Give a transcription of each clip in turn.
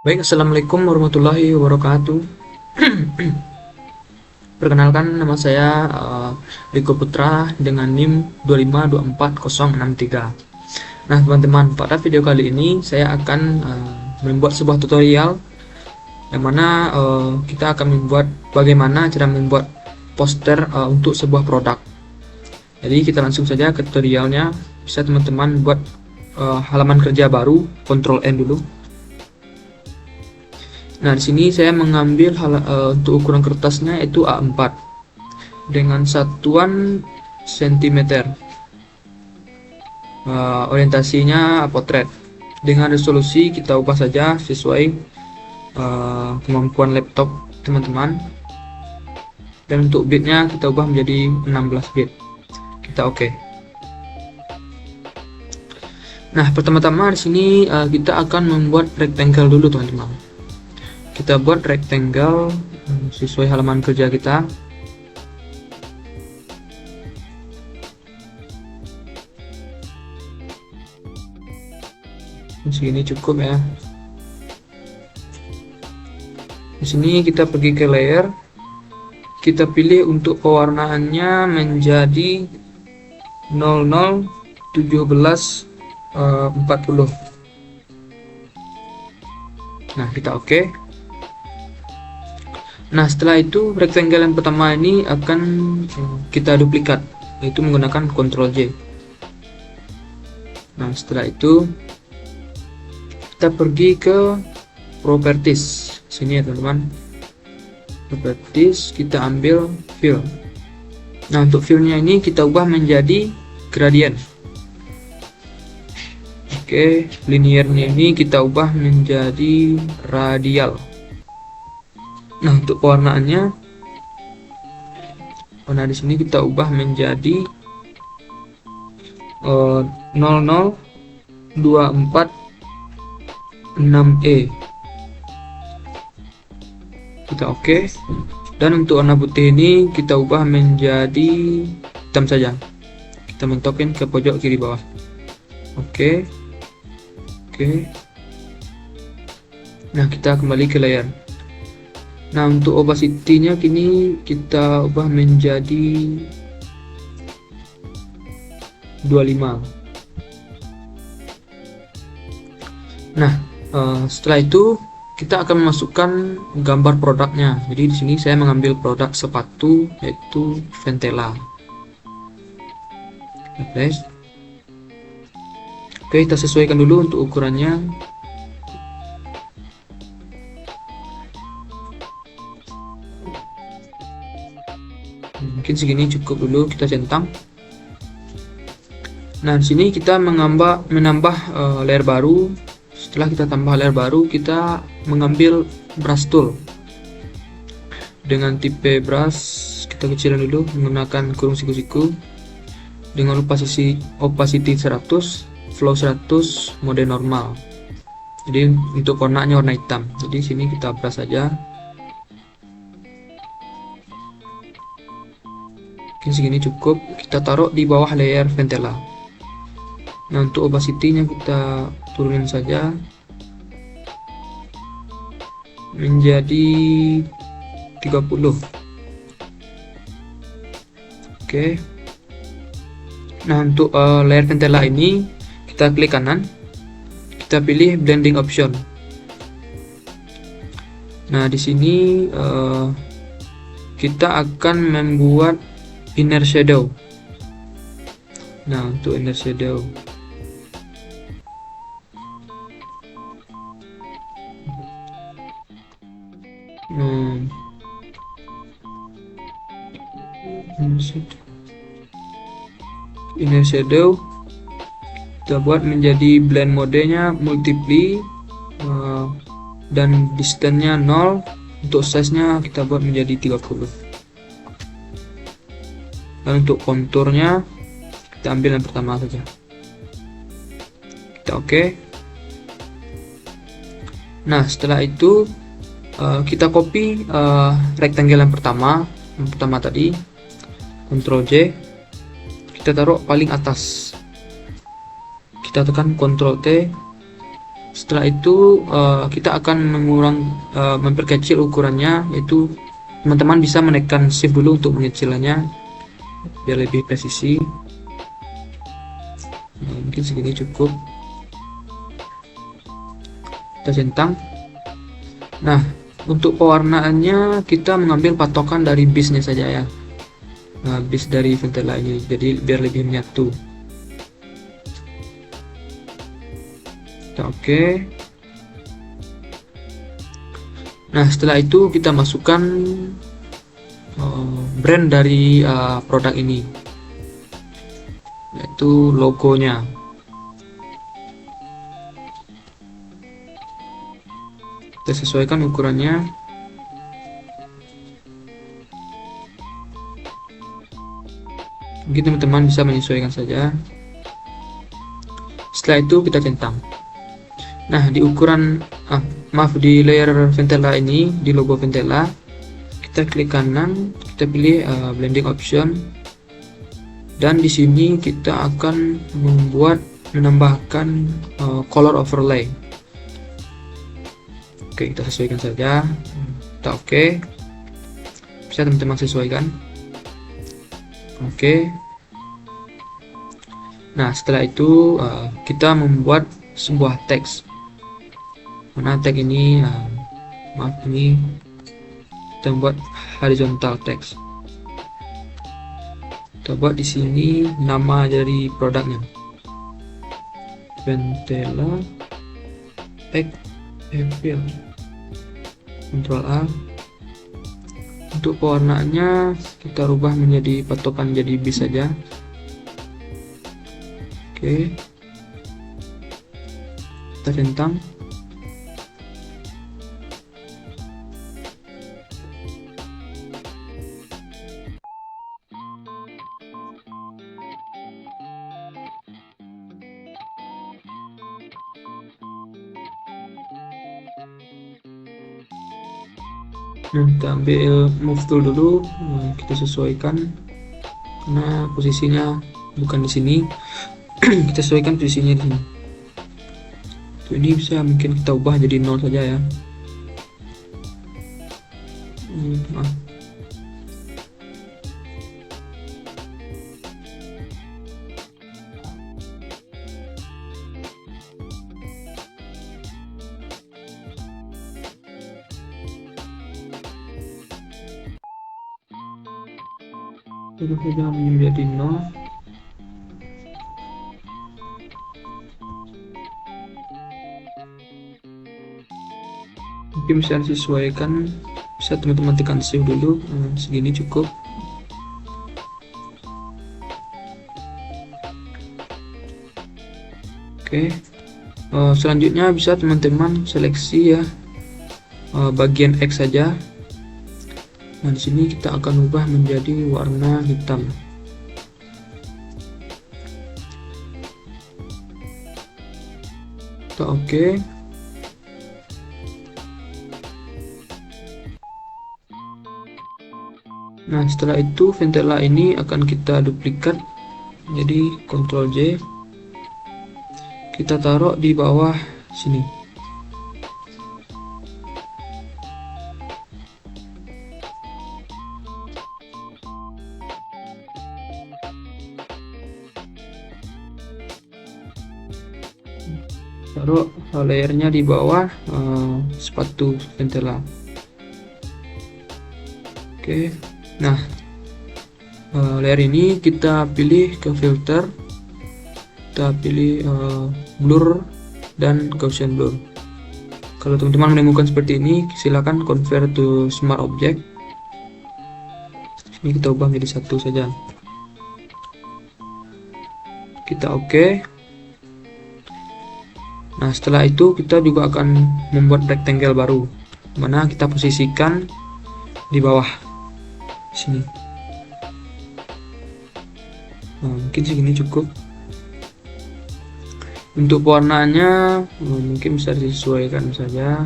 Baik, Assalamualaikum warahmatullahi wabarakatuh. Perkenalkan, nama saya Riko Putra dengan NIM 2524063. Nah, teman-teman, pada video kali ini saya akan membuat sebuah tutorial yang mana kita akan membuat bagaimana cara membuat poster untuk sebuah produk. Jadi kita langsung saja ke tutorialnya. Bisa teman-teman buat halaman kerja baru, Ctrl N dulu. Nah, di sini saya mengambil untuk ukuran kertasnya itu A4 dengan satuan cm. Orientasinya potret. Dengan resolusi kita ubah saja sesuai kemampuan laptop teman-teman. Dan untuk bitnya kita ubah menjadi 16 bit. Kita oke. Nah, pertama-tama di sini kita akan membuat rectangle dulu, teman-teman. Kita buat rectangle sesuai halaman kerja kita. Segini cukup ya. Di sini kita pergi ke layer, kita pilih untuk pewarnaannya menjadi 001740. Nah, kita oke. Nah, setelah itu rectangle yang pertama ini akan kita duplikat, yaitu menggunakan Ctrl J. Nah, setelah itu kita pergi ke properties sini ya teman-teman. Properties, kita ambil fill. Nah, untuk fillnya ini kita ubah menjadi gradient. Oke, linearnya ini kita ubah menjadi radial. Nah, untuk pewarnaannya, warna di sini kita ubah menjadi 00246E. Kita oke. Dan untuk warna putih ini kita ubah menjadi hitam saja. Kita mentokin ke pojok kiri bawah. Oke. Oke. Nah, kita kembali ke layer. Nah, untuk opacity-nya kini kita ubah menjadi 25. Nah, setelah itu kita akan memasukkan gambar produknya. Jadi di sini saya mengambil produk sepatu yaitu Ventela. Oke, kita sesuaikan dulu untuk ukurannya. Mungkin segini cukup dulu, kita centang. Nah, di sini kita menambah layer baru. Setelah kita tambah layer baru, kita mengambil brush tool. Dengan tipe brush kita kecilkan dulu menggunakan kurung siku-siku. Dengan opacity 100, flow 100, mode normal. Jadi untuk warnanya warna hitam. Jadi sini kita brush saja. Mungkin segini cukup, kita taruh di bawah layer Ventela. Nah, untuk opacity-nya kita turunin saja menjadi 30. Oke. Nah, untuk layer Ventela ini kita klik kanan, kita pilih blending option. Nah, di sini kita akan membuat inner shadow. Nah, untuk inner shadow inner shadow kita buat menjadi blend modenya multiply dan distance-nya 0. Untuk size-nya kita buat menjadi 30. Dan untuk konturnya kita ambil yang pertama saja. Kita oke. Nah, setelah itu kita copy rectangle yang pertama tadi, Ctrl J, kita taruh paling atas. Kita tekan Ctrl T, Setelah itu kita akan memperkecil ukurannya, yaitu teman-teman bisa menekan shift dulu untuk mengecilnya biar lebih presisi. Mungkin segini cukup. Kita centang. Nah, untuk pewarnaannya kita mengambil patokan dari bisnya saja ya. Nah, bis dari Ventela ini, jadi biar lebih menyatu. Kita oke. Nah, setelah itu kita masukkan brand dari produk ini, yaitu logonya. Kita sesuaikan ukurannya. Mungkin teman-teman bisa menyesuaikan saja. Setelah itu kita centang. Nah, di ukuran di layer Ventela ini, di logo Ventela, kita klik kanan, kita pilih blending option, dan di sini kita akan menambahkan color overlay. Oke, kita sesuaikan saja. Kita oke. Bisa teman-teman sesuaikan. Oke. Nah, setelah itu kita membuat sebuah teks. Mana tag ini? Ini kita buat horizontal text. Kita buat di sini nama dari produknya, Ventela X Evil. Ctrl A. Untuk pewarnaannya kita rubah menjadi patokan jadi bis saja. Oke. Kita centang. Nah, kita ambil move tool dulu, kita sesuaikan karena posisinya bukan di sini. Kita sesuaikan posisinya di sini. Tuh, ini bisa mungkin kita ubah jadi 0 saja ya. Maaf. Terus saja menjadi 0. Mungkin bisa disesuaikan, bisa teman-teman tekan shift dulu. Segini cukup. Oke. Selanjutnya bisa teman-teman seleksi ya bagian X saja. Nah, di sini kita akan ubah menjadi warna hitam. Kita oke. Nah, setelah itu Ventela ini akan kita duplikat, jadi Ctrl J, kita taruh di bawah sini. Taruh layernya di bawah sepatu Ventela. Oke. Nah, layer ini kita pilih ke filter, kita pilih blur dan Gaussian blur. Kalau teman-teman menemukan seperti ini, silakan convert to smart object. Ini kita ubah menjadi 1 saja. Kita oke. Nah, setelah itu kita juga akan membuat rectangle baru, mana kita posisikan di bawah sini. Nah, mungkin segini cukup. Untuk pewarnaannya mungkin bisa disesuaikan saja.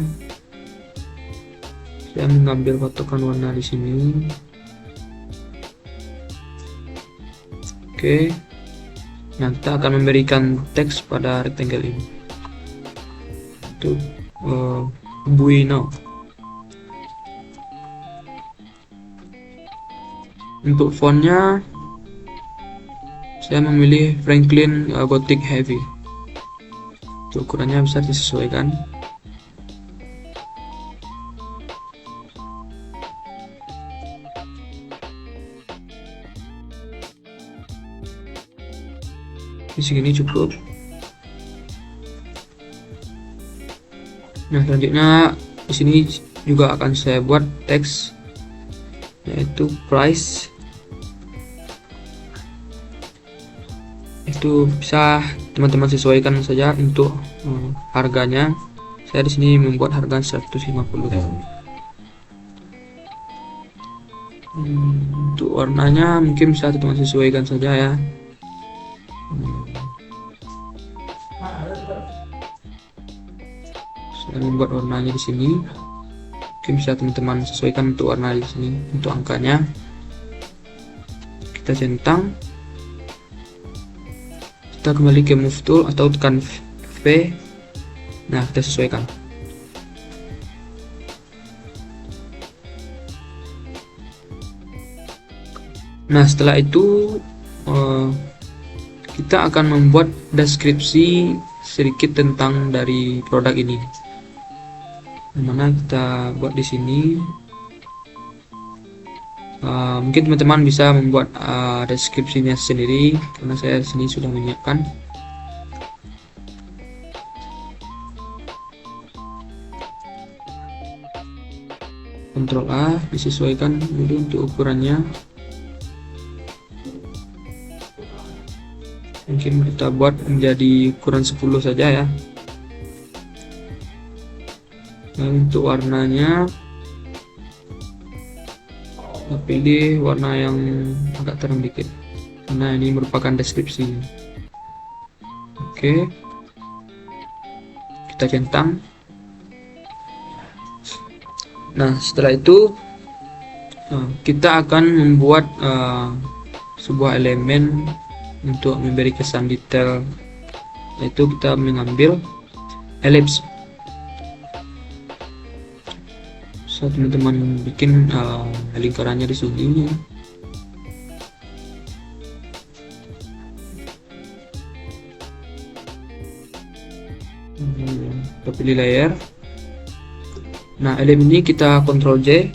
Saya mengambil patokan warna di sini. Oke. Nah, kita akan memberikan teks pada rectangle ini. itu Bueno. Untuk fontnya saya memilih Franklin Gothic Heavy. Untuk ukurannya bisa disesuaikan. Di sini cukup. Nah, selanjutnya di sini juga akan saya buat teks, yaitu price. Itu bisa teman-teman sesuaikan saja untuk harganya. Saya di sini membuat harga 150. Untuk warnanya mungkin bisa teman-teman sesuaikan saja ya. Saya membuat warnanya di sini. Mungkin bisa teman-teman sesuaikan untuk warna di sini. Untuk angkanya kita centang. Kita kembali ke move tool atau tekan V. Nah, kita sesuaikan. Nah, setelah itu kita akan membuat deskripsi sedikit tentang dari produk ini. Mana kita buat di sini. Mungkin teman-teman bisa membuat deskripsinya sendiri, karena saya di sini sudah menyiapkan. Ctrl A, disesuaikan dulu untuk ukurannya. Mungkin kita buat menjadi ukuran 10 saja ya. Nah, untuk warnanya kita pilih warna yang agak terang dikit, karena ini merupakan deskripsi. Oke, kita centang. Nah, setelah itu kita akan membuat sebuah elemen untuk memberi kesan detail, yaitu kita mengambil ellipse. So, teman-teman bikin lingkarannya di sini. Kita pilih layer. Nah, elemen ini kita Ctrl J,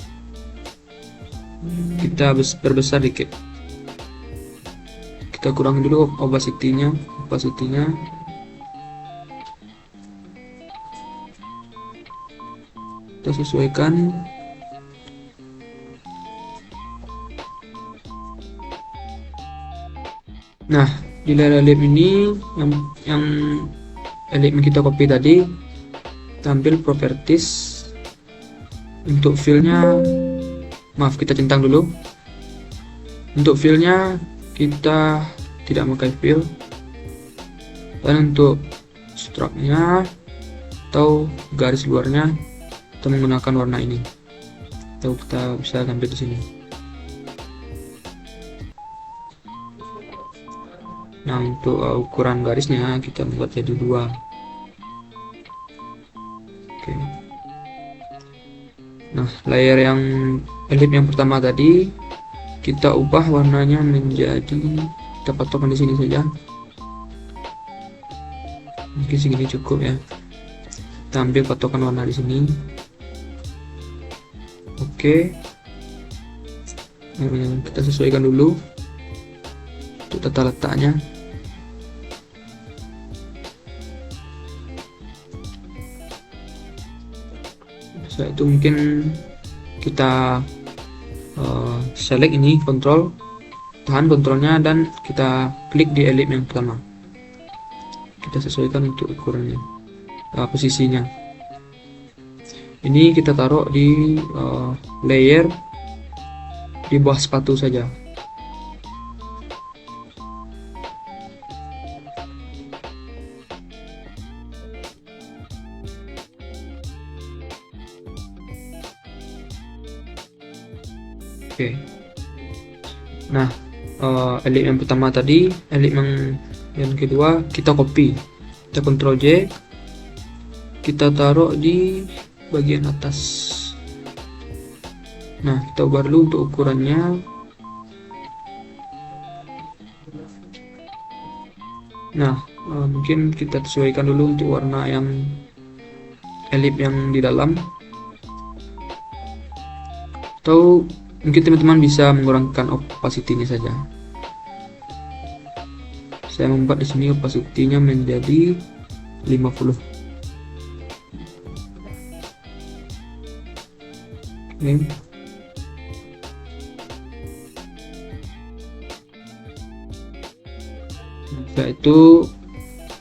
kita perbesar dikit. Kita kurangi dulu opacity-nya. Kita sesuaikan. Nah, di layer elemen ini yang elemen kita copy tadi, kita ambil properties. Untuk fill-nya, maaf, kita centang dulu. Untuk fill-nya kita tidak memakai fill, dan untuk stroke-nya atau garis luarnya kita menggunakan warna ini, atau kita bisa ambil di sini. Nah, untuk ukuran garisnya kita buat jadi 2. Oke. Nah, layer yang ellipse yang pertama tadi kita ubah warnanya menjadi, kita patokkan di sini saja. Mungkin segini cukup ya. Kita ambil patokan warna di sini. Oke. Kita sesuaikan dulu untuk tata letaknya. Setelah itu mungkin kita select ini, tahan kontrolnya, dan kita klik di ellipse yang pertama. Kita sesuaikan untuk ukurannya, posisinya. Ini kita taruh di layer di bawah sepatu saja. Oke. Nah, ellipse yang pertama tadi, ellipse yang kedua kita copy. Kita Ctrl J, kita taruh di bagian atas. Nah, kita ubah dulu untuk ukurannya. Nah, mungkin kita sesuaikan dulu untuk warna yang elip yang di dalam, atau mungkin teman-teman bisa mengurangkan opacity-nya saja. Saya membuat di sini opacity-nya menjadi 50. Oke. Setelah itu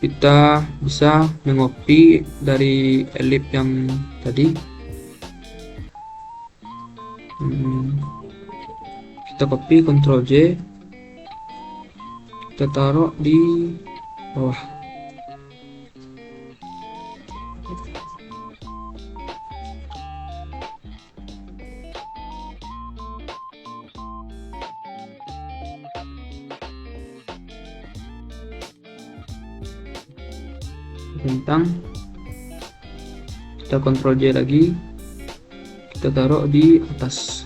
kita bisa mengcopy dari elip yang tadi. Kita copy, Ctrl J, kita taruh di bawah. Bintang, kita Ctrl J lagi, kita taruh di atas.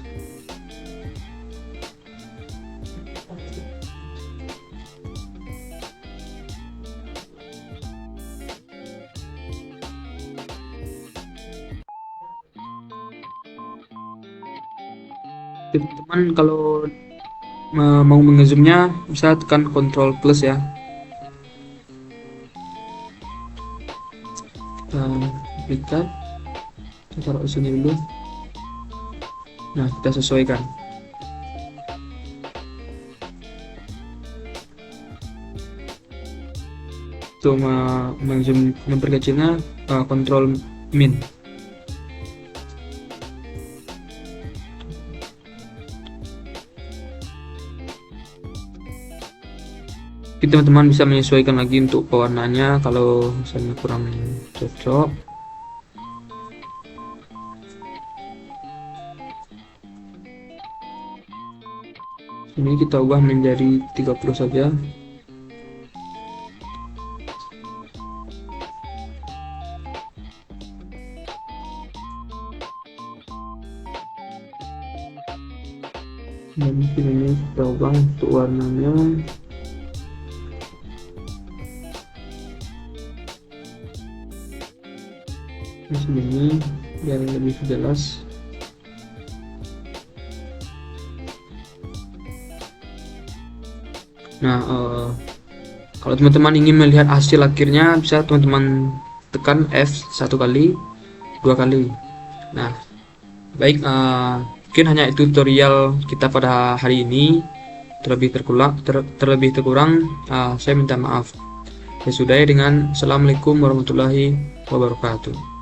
Teman-teman kalau mau mengezoomnya bisa tekan Ctrl plus ya. Kita taruh di sini dulu. Nah, kita sesuaikan. Untuk menzoom, memperkecilnya, Ctrl min. Teman-teman bisa menyesuaikan lagi untuk pewarnaannya kalau misalnya kurang cocok. Ini kita ubah menjadi 30 saja. Dan mungkin ini kita ubah untuk warnanya. Di sini biar lebih jelas. Nah, kalau teman-teman ingin melihat hasil akhirnya, bisa teman-teman tekan F 1 kali, 2 kali. Nah, baik, mungkin hanya itu tutorial kita pada hari ini. Terlebih terkurang, saya minta maaf. Saya sudahi dengan Assalamualaikum warahmatullahi wabarakatuh.